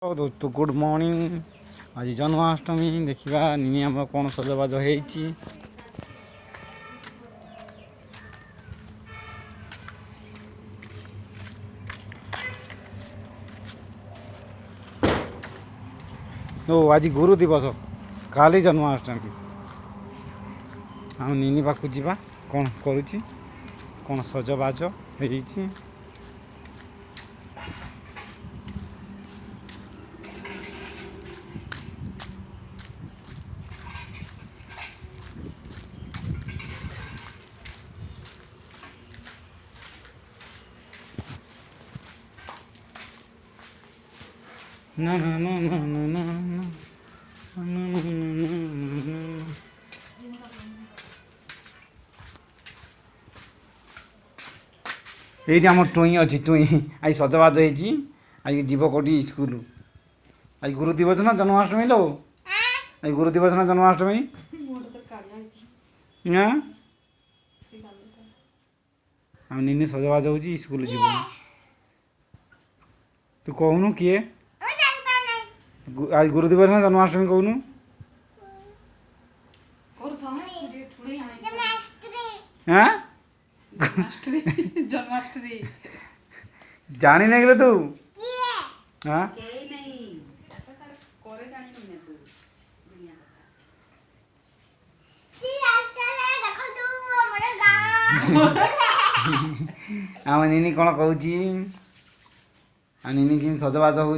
दोस्तों good morning. आज जन्माष्टमी देखा निनी आम कौन सजबाज होती आज गुरु दिवस काली जन्माष्टमी आम निनी पाक जा कौन करुच्ची कौन सजबाज होती ना ना ना ना ना ना ये आम टुई अच्छी टुई आज सजबाज होती आज जीव कौटी स्कूल आज गुरु दिवस ना जन्माष्टमी लो आज गुरु दिवस ना जन्माष्टमी आम निनी सजबाज हो स्कूल जीव तू कहूनु किए आज गुरु दिवस ना जन्माष्टमी कहूनु जन्माष्टमी जानी नहीं गले तू हाँ आम निनी कौन कहूँ निनी कि सजबाज हो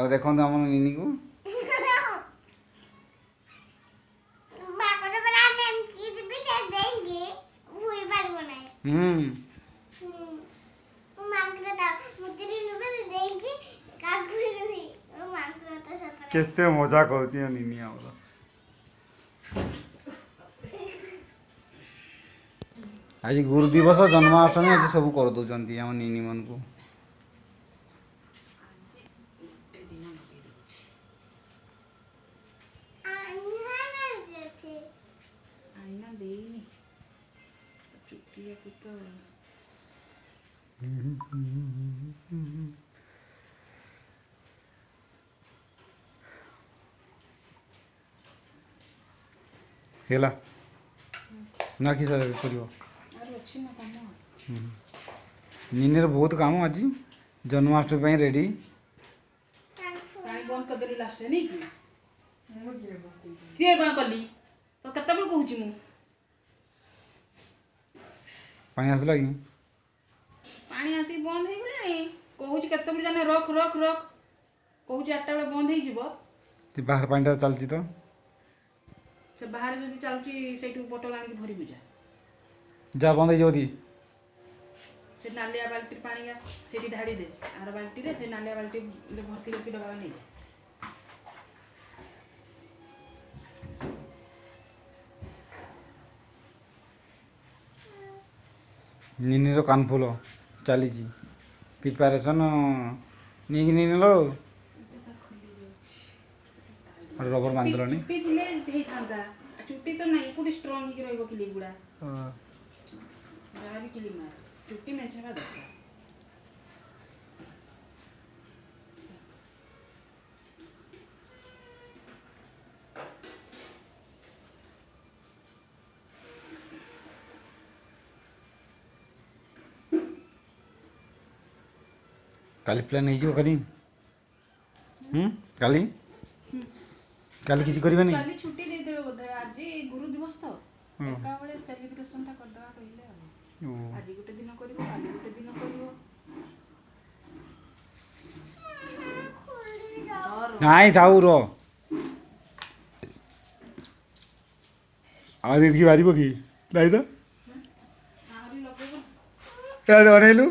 देखो आम निनी को केते मजा करुच्ची निनी आमर आज गुरु दिवस जन्माष्टमी आज सब कर दौरान आम निनी मन को हेला ना कि सर कर निनी बहुत काम आज जन्माष्टमी रेडी पानी आसला कि पानी आसी बंद हो गलानी कहूँ केत जाने रख रख रख कहूँ 8टा बेले बंद हो बाहर पानी चलती तो से बाहर जब चलुची से बोतल आनिक भरी बुझा जा बंद हो से नालिया बाल्टी पानी से ढाड़ी दे आर बाल्टी रे से नालिया बाल्टी भर्ती करके डबा नहीं निनी रो कानफुल चली प्रिपारेसन नहीं नहीं लो रबर बांधल चुट्टी तो नहीं कोटी स्ट्रॉंग हो किली गुड़ा भी किली मार चुट्टी मेचेगा दरकार काली प्लान हो काली काली काली किसी करबे नहीं काली छुट्टी दे देबे बोधे आज गुरु दिवस तो एका बेले सेलिब्रेशन ता कर देबा कहिले आज गुटे दिन करबो काली गुटे दिन करबो नहीं थाउ रो आरी की बारी बकी लाई तो आरी लगेबो यार अनेलु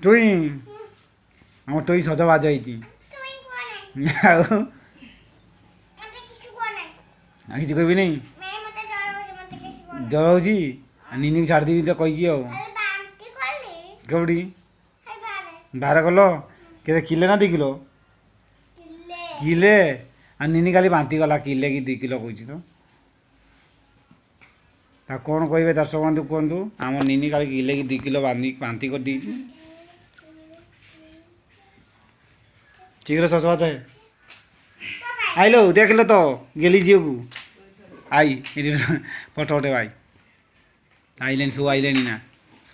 टुई हम टुई सजबाज होती किसी कह नहीं जर हो निनी छाड़ देवी तो कहीकि कौटी बाहर कल के किले ना 2 किलो किले निनी खाली बांती गला किले कि 2 किलो कह कौन कहे दर्शक बंधु कहतु आम निनी खाली किले कि 2 किलो बांती कर शीघ्र सजबाज है आइलो देख लो तो गेली झील को आई ये फोटो उठे भाई आइलेन सब आइलेन ना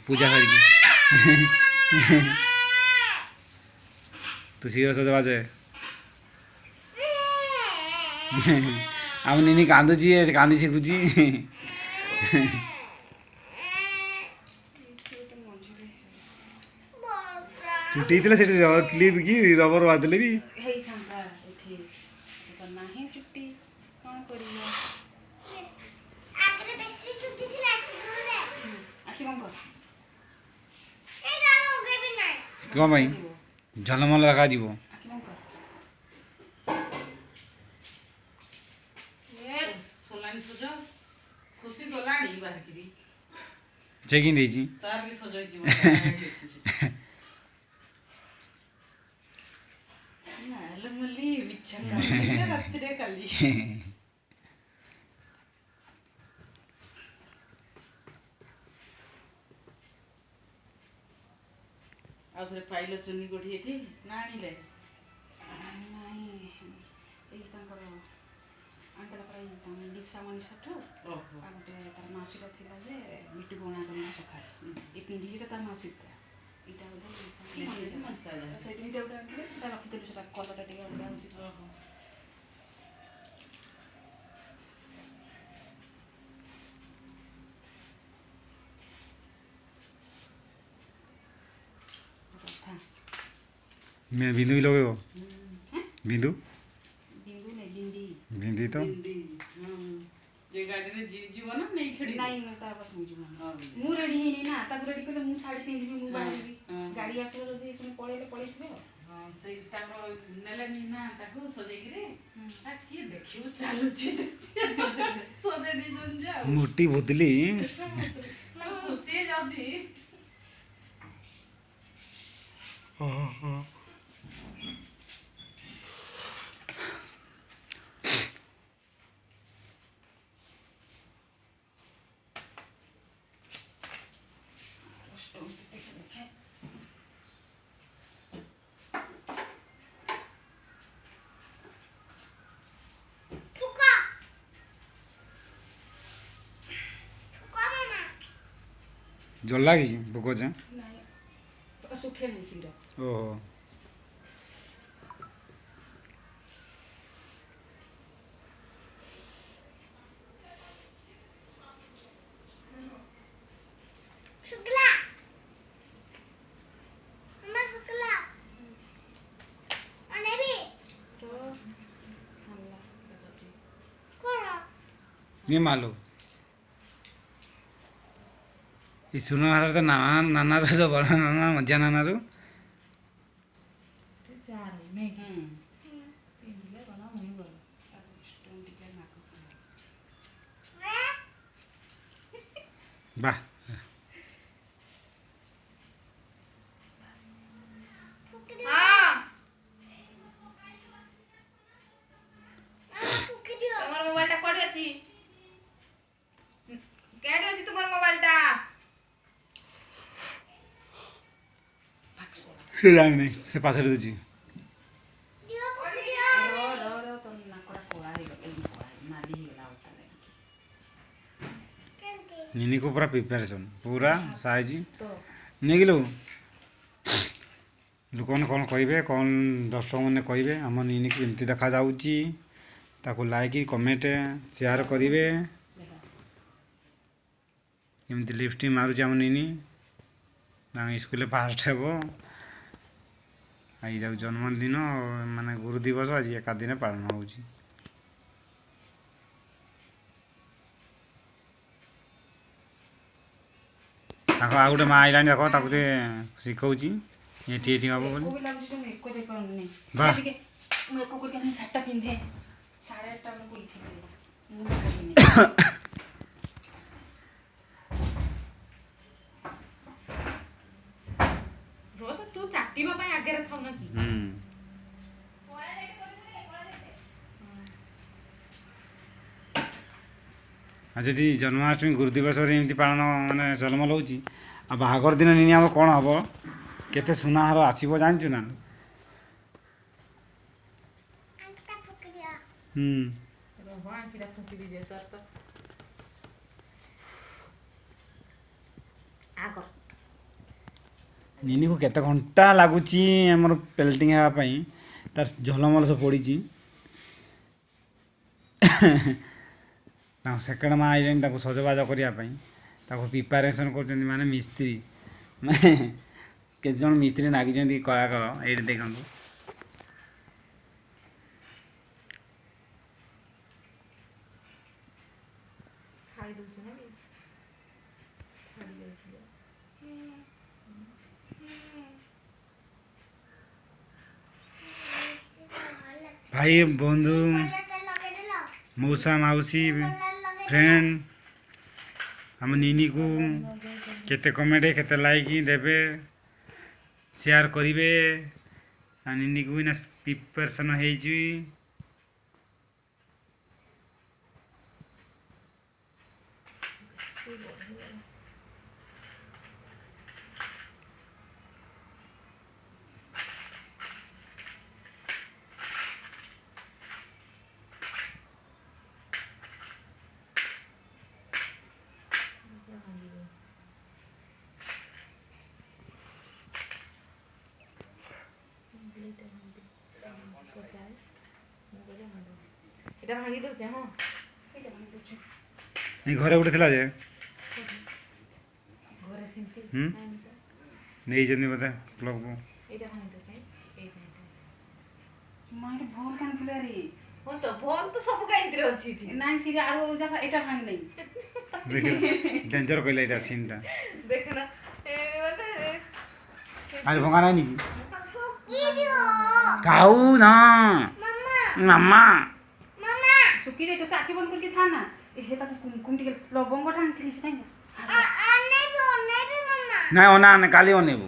पूजा करके तू शीघ्र सजबाज है आम निनी कांदुची कांदी शिखुची चुटी से क्लिप की रबर बांधले भी ହେଇଥାନ୍ତା ଏଠି ତ ନାହିଁ ଚୁଟି କ'ଣ କରିବା ଆଖି ବନ୍ଦ କର कौन भाई झलमल लगा जीव ଆଖି ବନ୍ଦ କର सोलानी सज खुशी गलानी बाहर चेकिंग देची तार भी सजाई ନାଲୋ ମଲି ମିଛ ରାତିରେ କାଲି ଆଉ ଥରେ ପାଇଲ ଚୁନି କୋଠି ଏଠି ନା ଆଣିଲେ ନାଇଁ ଏଇ ତାଙ୍କର ଆଙ୍କର ଏଇ ଦିଶା ମଣିଷଠୁ ଓହୋ ଆଉ ଗୋଟେ ତାର ମାଉସୀଟା ଥିଲା ଯେ ମିଟୁ ବଣା କରି ସକାଳେ ଏ ପିନ୍ଧିଛିଟା ତାର ମାଉସୀଟା ଏଇଟା ବୋଧେ ସେଇଠି ଏଇଟା ଗୋଟେ ଆଣିଥିଲେ ସେଟା ରଖିଥିଲୁ ସେଟା କଲରଟା ଟିକେ ଅଲଗା ହେଉଛି ଓହୋ मैं बिंदु भी लगे बिंदु ବିନ୍ଦୁ ନାଇଁ ବିନ୍ଦି बिंदी तो ଯେ ଗାଡ଼ିରେ ଯିବ ନା ନେଇ ଛାଡ଼ି ନାଇଁ ତା ବାସ ଯିବ ମୁଁ ରେଡ଼ି ହେଇନି ନା ତାକୁ ରେଡ଼ି କଲେ ମୁଁ ଶାଢ଼ୀ ପିନ୍ଧିବି ମୁଁ ବାହାରିବି ଗାଡ଼ି ଆସିବ ଯଦି ସେମାନେ ପଳେଇଲେ ପଳେଇଥିବେ ଆଉ ସେଇ ତାଙ୍କର ନେଲେନି ନା ତାକୁ ସଜେଇକିରି କିଏ ଦେଖିବ ଚାଲୁଛି ସଜେଇ ଦେଇଛନ୍ତି ଯେ ଆଉ मोटी भूतली ଖୁସି ହେଇଯାଉଛି जल लगी भोक जे ନାଇଁ ଶୁଖେ ନାହିଁ ଶୀଘ୍ର ओहो ये मालो ये सुनो हार तो नाना नाना रो बड़ा नाना मजा नाना रो ପିନ୍ଧିଲେ ଗଲା ମୁଇଁ ଗଲା ଷ୍ଟୋନ୍ ଟିକେ ନାକ वाह ତମର ମୋବାଇଲଟା କୋଉଠି ଅଛି କେଡି ଅଛି ତୁମର ମୋବାଇଲଟା से जाने नहीं से पास रे तुझी निनी को पूरा प्रिपरेशन पूरा साइज नहीं गिलो लोक मैंने कौन कहे कौन दर्शक मैंने कहे आम निनी की एमती देखा जाऊँगी ताको लाइक कमेंट शेयर करेंगे एमती लिपस्टिक मारुची आम निनी स्कूल फास्ट हे आई जाऊ जन्मदिन माने गुरु दिवस आज एका दिन पालन होउची ताको आ गोटे माँ आइलानी देख ताको ते शिखौची एठी एठी हबो बोली वाह ମୁଁ ଏକ କରିକି ଆମେ ଶାଢ଼ୀଟା ପିନ୍ଧେ 8:30 ବେଳେ କହିଥିଲି ମୁଁ କହିନି ରୋଜ ତୁ ଚାଟିବା ପାଇଁ ଆଗରେ ଥାଉ ନା କି आज यदि जन्माष्टमी गुरु दिवस एमती पालन माने जलमल होची आ बाहागर दिन निनी हम कौन हम केते सुनाहार आसब जानचु ना ହଁ ଆଖିଟା ଫୁଙ୍କି ଦେଇଯାଏ ତାର ତ ଆଗ ନିନିକୁ କେତେ ଘଣ୍ଟା ଲାଗୁଛି ଆମର ପେଲ୍ଟିଂ ହେବା ପାଇଁ ତାର ଝଲମଲ ସବୁ ପଡ଼ିଛି। ତାଙ୍କ ସେକେଣ୍ଡ ମା ଆଇଲେଣି ତାକୁ ସଜବାଜ କରିବା ପାଇଁ ତାକୁ ପ୍ରିପାରେସନ୍ କରୁଛନ୍ତି ମାନେ ମିସ୍ତ୍ରୀ ମାନେ କେତେଜଣ ମିସ୍ତ୍ରୀ ଲାଗିଛନ୍ତି କଳାକାର ଏଇଠି ଦେଖନ୍ତୁ। ଖାଇ ଦଉଛୁ ନା କି ଛାଡ଼ି ଯାଇଥିବ ଭାଇ ବନ୍ଧୁ ମଉସା ମାଉସୀ ଫ୍ରେଣ୍ଡ ଆମ ନିନିକୁ କେତେ କମେଣ୍ଟ କେତେ ଲାଇକ୍ ଦେବେ ସେୟାର କରିବେ। ଆଉ ନିନିକୁ ଏଇନା ପ୍ରିପାରେସନ୍ ହେଇଛି। এটা ভাঙি দଉଛେ ହଁ ଏଇଟା ଭାଙ୍ଗି ଦେଉଛି। ଏ ଘରେ ଗୋଟେ ଥିଲା ଯେ ଘରେ ସେମିତି ନେଇଛନ୍ତି ବୋଧେ ବ୍ଲକକୁ। ଏଇଟା ଭାଙ୍ଗି ଦଉଛେ ଏଇଟା ମା ଏଇଟା ଭଲ କାଣ ଥିଲା ରେ ହଁ ତ ଭଲ ତ ସବୁ କାହିଁକିରେ ଅଛି ଏଠି ନାଇଁ ସେଟା ଆରୁ ଯାକ ଏଇଟା ଭାଙ୍ଗି ନାହିଁ। ଦେଖିଲ ଡେଞ୍ଜର କହିଲା ଏଇଟା ସିନ୍ଟା ଦେଖ ନା ମାନେ ଆରେ ଭଙ୍ଗା ନାହିଁ କି କାଉ ନା ମାମା ଶୁକି ଯାଇ ତ ଆଖି ବନ୍ଦ କରିକି ଥା ନା ଏ ହେତା କୁମକୁମ ଟିକେ ଲବଙ୍ଗଟା ଆଣିଥିଲି ସେ କାଇଁ ନାଇଁ ଅନାନେ କାଲି ଅନେଇବୁ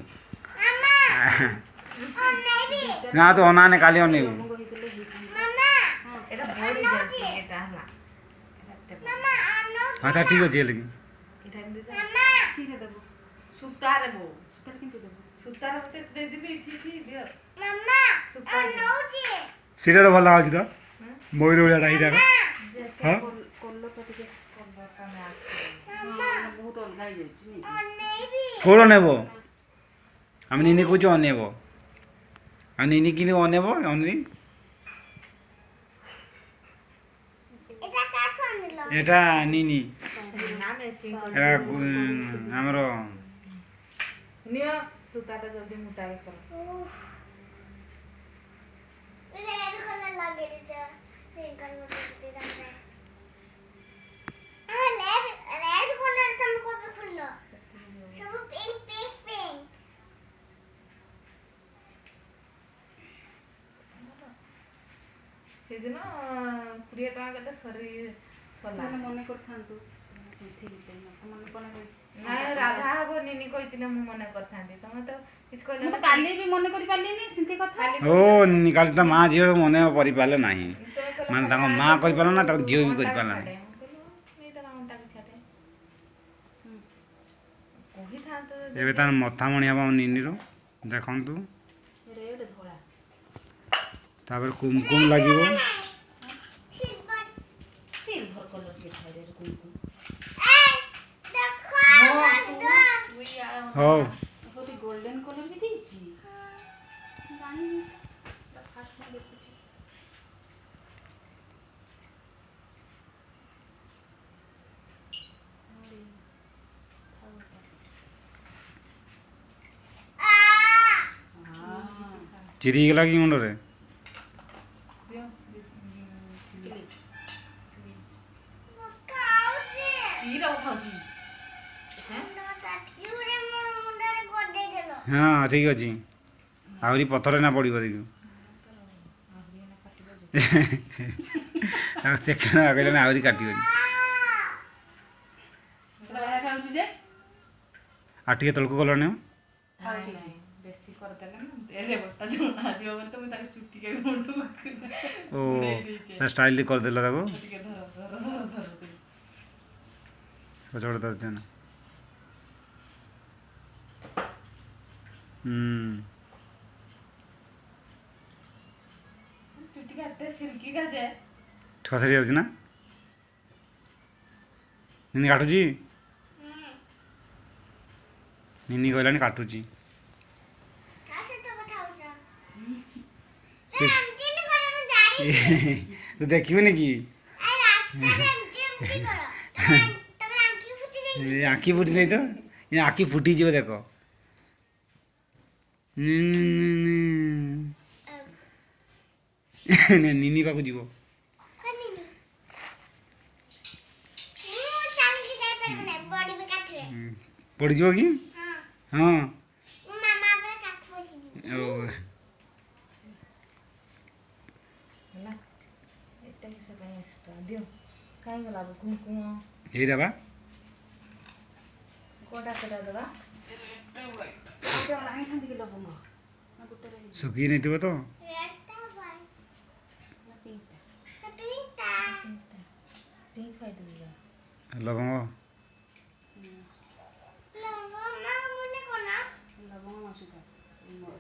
ନା ତୁ ଅନାନେ କାଲି ଅନେଇବୁ। ଲବଙ୍ଗ ହେଇଥିଲେ ହେଇଥାନ୍ତା। এটা ভরে যাচ্ছে এটা না ହଁ ତା ଠିକ୍ ଅଛି ହେଲେ ବି এটা দিতে କିରେ ଦେବୁ সুতারে বউ ସେଟା କେମିତି ଦେବୁ সুতারে মতে দে দিবি ঠিক দিও ସେଇଟା ଭଲ ଲାଗୁଛି ତ ମୟୂର ଭଳିଆଟା ଏଇଟା ହଁ କଲରଟା ଟିକେ ବହୁତ ଅଲଗା ହେଇଯାଇଛି କୋଉଟା ନେବ ଆମେ ନିନି କହୁଛୁ ଅନେଇବ ଆଉ ନିନି କିନ୍ତୁ ଅନେଇବ ଅନେଇ এটা নিনি এটা ଆମର নিও সুতাটা জলদি মোটাই করো সেদিন 20 টাকা কেতে সরি সলা ମନେ କରିଥାନ୍ତୁ ମନେ କଣ ନାଇଁ ରାଧା ହବ ନିନି କହିଥିଲେ ମୁଁ ମନେ କରିଥାନ୍ତି ତମେ ତ କିଛି କହିଲେ ମୁଁ ତ କାଲି ବି ମନେ କରିପାରିଲିନି ସେମିତି କଥା ଓ କାଲି ତା ମା ଝିଅ ମନେ କରିପାରିଲେ ନାହିଁ ମାନେ ତାଙ୍କ ମା କରିପାରିଲା ନା ତାଙ୍କ ଝିଅ ବି କରିପାରିଲା ନାହିଁ। ଏବେ ତାର ମଥାମଣି ହେବ ଆମ ନିନିରୁ ଦେଖନ୍ତୁ ରେଡ୍ ଧଳା ତାପରେ କୁମକୁମ ଲାଗିବ ସିଲଭର କଲର ଟିକେ ଥାଏ କୁମକୁମ ହଉ ଗୋଟେ ଗୋଲ୍ଡେନ କଲର ବି ଦେଇଛି ଜାଣିନି ଫାଷ୍ଟ ମୁଁ ଦେଖୁଛି ଚିରିଗଲା କି ମୁଣ୍ଡରେ ହଁ ଠିକ୍ ଅଛି ଆହୁରି ପଥର ନା ପଡ଼ିବ ଦେଖିବୁ ସେକେଣ୍ଡ କହିଲେ ଆହୁରି କାଟିବନି ଖାଉଛି ଯେ ଆଉ ଟିକେ ତଳକୁ ଗଲଣି ଖାଉଛି ବେଶୀ କରିଦେଲେ ନା ଏ ବସ୍ତା ଜଣା ଦିଅ ବୋଲି ତ ମୁଁ ତାକୁ ଚୁଟି କେବେ ମୁଣ୍ଡକୁ ଓ ତା ଷ୍ଟାଇଲ କରିଦେଲା ତାକୁ ଟିକେ ଧର ପଛପଟେ ଧରିଥିବ ନା चुटी काटते सिल्की का जे ଠସରି ଯାଉଛି ନା ନିନି କାଟୁଛି ନିନି କହିଲାଣି କାଟୁଛି ତୁ ଦେଖିବୁନି କି ଆଖି ଫୁଟି ନାଇଁ ତ ଆଖି ଫୁଟିଯିବ ଦେଖ ନିନି ପାଖକୁ ଯିବ ପଡ଼ିଯିବ କି ହଁ ଓ ହେଲା ଏଟା କି ସେଟା ଏକ୍ସଟ୍ରା ଦିଅ କାଇଁ ଗଲା କୁମକୁମ ଏଇଟା ବା କୋଟା ସେଟା ଦେବା ଏଇଟା ଆଣିଥାନ୍ତି କି ଲବଙ୍ଗ ନା ଗୋଟେ ରହିବ ଶୁଖି ନେଇଥିବ ତ ନା ପିଙ୍କଟା ପିଙ୍କ ଖାଇଦେବି ଲବଙ୍ଗ ଲବଙ୍ଗ ମାସୁକା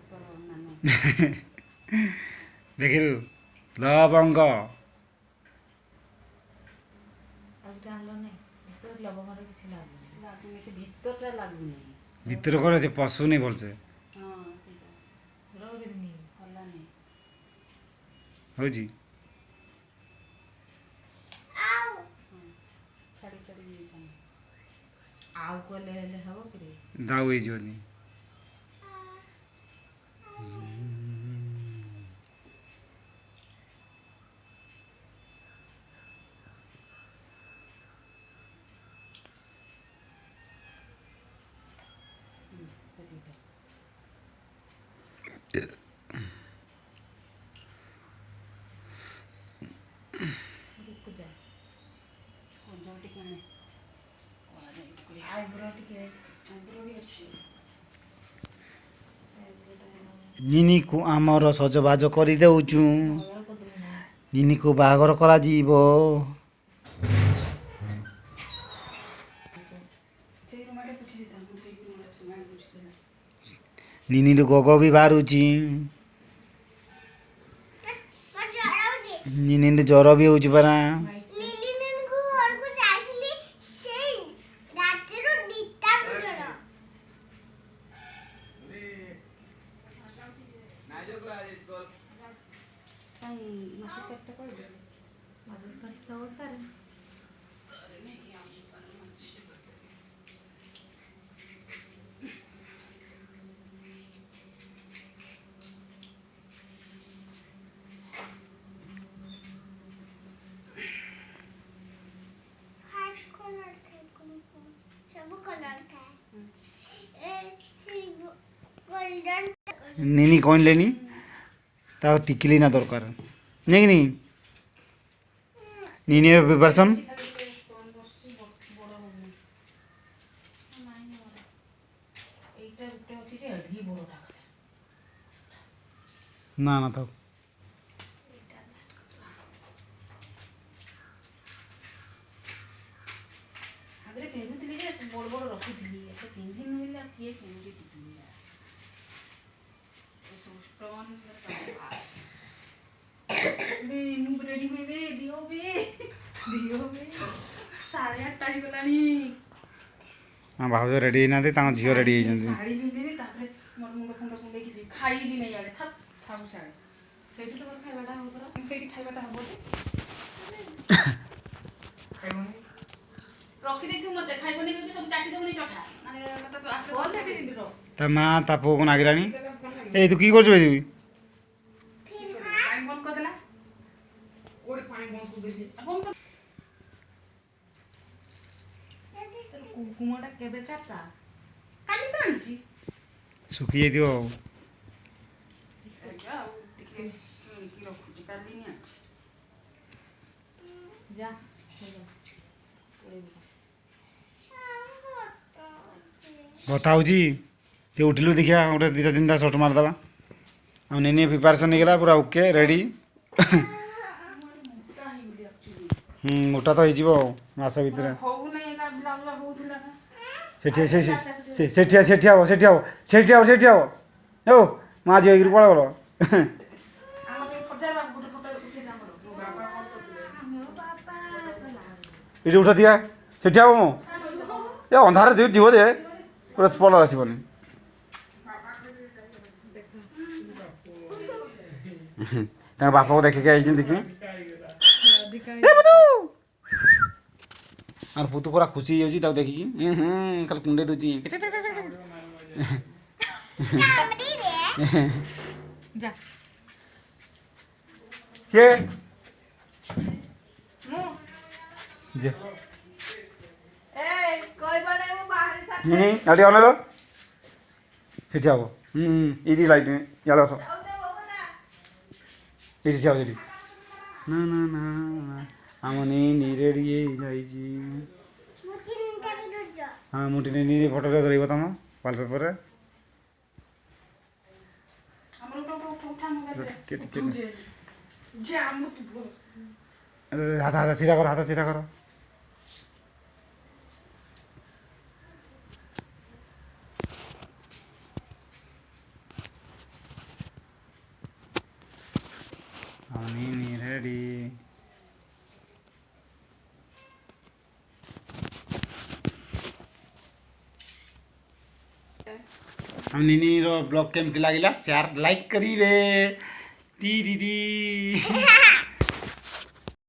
ତୋର ନାନୀ ଦେଖିଲୁ ଲବଙ୍ଗ ଆଉ ଗୋଟେ ଆଣିଲ ନାଇଁ ଭିତରେ ଲବଙ୍ଗରେ କିଛି ଲାଗୁନି ଲାଗୁନି ସେ ଭିତରଟା ଲାଗୁନି ଭିତରେ କଣ ଅଛି ପଶୁନି ଭଲସେ ହଁ ସେଇଟା ରହିବିନି ଭଲାନି ହଉଛି ଛାଡ଼ି ଛାଡ଼ି ଯାଇଥାନ୍ତି ଆଉ କଲେ ହେଲେ ହବ କି ରେ ଦାଉ ହେଇଯିବନି रुक जा କଞ୍ଜ ଟିକେ ଆଣେ ଆଇବ୍ରୋ ଟିକେ ଆଇବ୍ରୋ ବି ଅଛି ନିନିକୁ ଆମର ସଜବାଜ କରିଦେଉଛୁ ବାହାଘର କରିଦେବି ନା ନିନିକୁ ବାହାଘର କରାଯିବ ସେଇ ରୁମାଟା ପୁଛି ଦେଇଥାନ୍ତୁ ସେଇ ରୁମାଟା ସେ ମାଇଁ ପୁଛି ଦେଲା ନିନିରୁ ଗୋଗ ବି ବାହାରୁଛି ନିନିରୁ ଜ୍ୱର ବି ହେଉଛି ପରା କାଇଁ ମାଛ ସ୍କାର୍ଫଟା କହିବେ ମାସେସ୍ କରି ଦରକାର ନିନି କହିଲେନି ତାକୁ ଟିକିଲି ନା ଦରକାର ନାଇଁ କି ନିନି ପ୍ରିପାରେସନ୍ এইটা ଗୋଟେ ଅଛି ଯେ ଏଠି ବড়ଟା ନା ନା ଥାଉ ଆଗରେ ପିନ୍ଧୁଥିଲି ଯେ ବଡ଼ ବଡ଼ ରଖୁଥିଲି ଏତେ ପିନ୍ଧି ନହେଲେ ଆଉ କିଏ ପିନ୍ଧୁଛି ପିନ୍ଧୁନି ଏସବୁ ଷ୍ଟୋନ୍ ମୁଁ ରେଡ଼ି ହୁଏ ଦିଅ ବେ ସାଢ଼େ 8ଟା ହେଇଗଲାଣି ହଁ ଭାଉଜ ରେଡ଼ି ହେଇନାହାନ୍ତି ତାଙ୍କ ଝିଅ ରେଡ଼ି ହେଇଛନ୍ତି ଶାଢ଼ୀ ପିନ୍ଧିବି ତାପରେ ମୋର ମୁଣ୍ଡ ଫୁଣ୍ଡ କୁଣ୍ଡେଇକି ଯିବି ଖାଇବି ନାହିଁ ଆଡ଼େ ଥାଉ ସାଡ଼େ ସେଇଠି ତ ମୋର ଖାଇବାଟା ହବ ପରା ସେଇଠି ଖାଇବାଟା ହବ ଯେ ଖାଇବନି ରଖିଦେଇଥିବୁ ମୋତେ ଖାଇବନି କିନ୍ତୁ ସବୁ ଚାଟି ଦେବନି ଚଠା ମାନେ ଆସିଲେ ତା ମା ତା ପୁଅକୁ ନାଗିଲାଣି ଏଇ ତୁ କି କରୁଛୁ ଭାଇ ପାଣି ବନ୍ଦ କରିଦେଲା ଗୋଟେ ପାଣି ବନ୍ଦ କରିଦେଲି ବନ୍ଦ କର କୁକୁମଟା କେବେ କାଟା କାଲି ତ ଆଣିଛି ଶୁଖି ଯାଇଥିବ ଆଉ ଆଉ ଟିକେ କି ରଖୁଛି କାଲି ନି ଆଣିଛି ଯା ବଥା ହେଉଛି ଟିକେ ଉଠିଲୁ ଦେଖିଆ ଗୋଟେ ଦୁଇଟା ତିନିଟା ସଟ୍ ମାରିଦେବା ଆଉ ନେନି ପ୍ରିପାରେସନ୍ ହେଇଗଲା ପୁରା ଓକେ ରେଡ଼ି ମୋଟା ତ ହେଇଯିବ ଆଉ ମାସ ଭିତରେ ହଉନାହିଁ ଏକା ବୁଲା ବୁଲା ହଉଥିଲା ନା ସେଠି ହବ ହଉ ମା ଝିଅ ହେଇକିରି ପଳେଇବ ଆମ ପାଇଁ ଖଜାର ଏଠି ଉଠା ଦିଆ ସେଠି ହବ ମୁଁ ଏ ଅନ୍ଧାରରେ ଯିବ ଯେ ପୁରା ସ୍ପଲର ଆସିବନି ତାଙ୍କ ବାପାକୁ ଦେଖିକି ଆଇଛନ୍ତି ଦେଖି আর পুতু পুরা খুশি হয়ে তাকে দেখি খালি কুଣ୍ଡে দଉଛି যা কে যে নি আড়ি অনেলো সেটি হব এইটি লাইট ইয়ালে অছ এইটি যাও সেটি না না না না আমনি নিরেড়িয়ে যাইছি হ্যাঁ মুটি নিয়ে ফটোটা ধরিব তম ওয়ালপেপরে হাত হাত সিধা কর হাত সিধা কর আমনি নিরেড়ি हम निनीर ब्लॉग केमती लगिला शेयर लाइक करिवे टी टी टी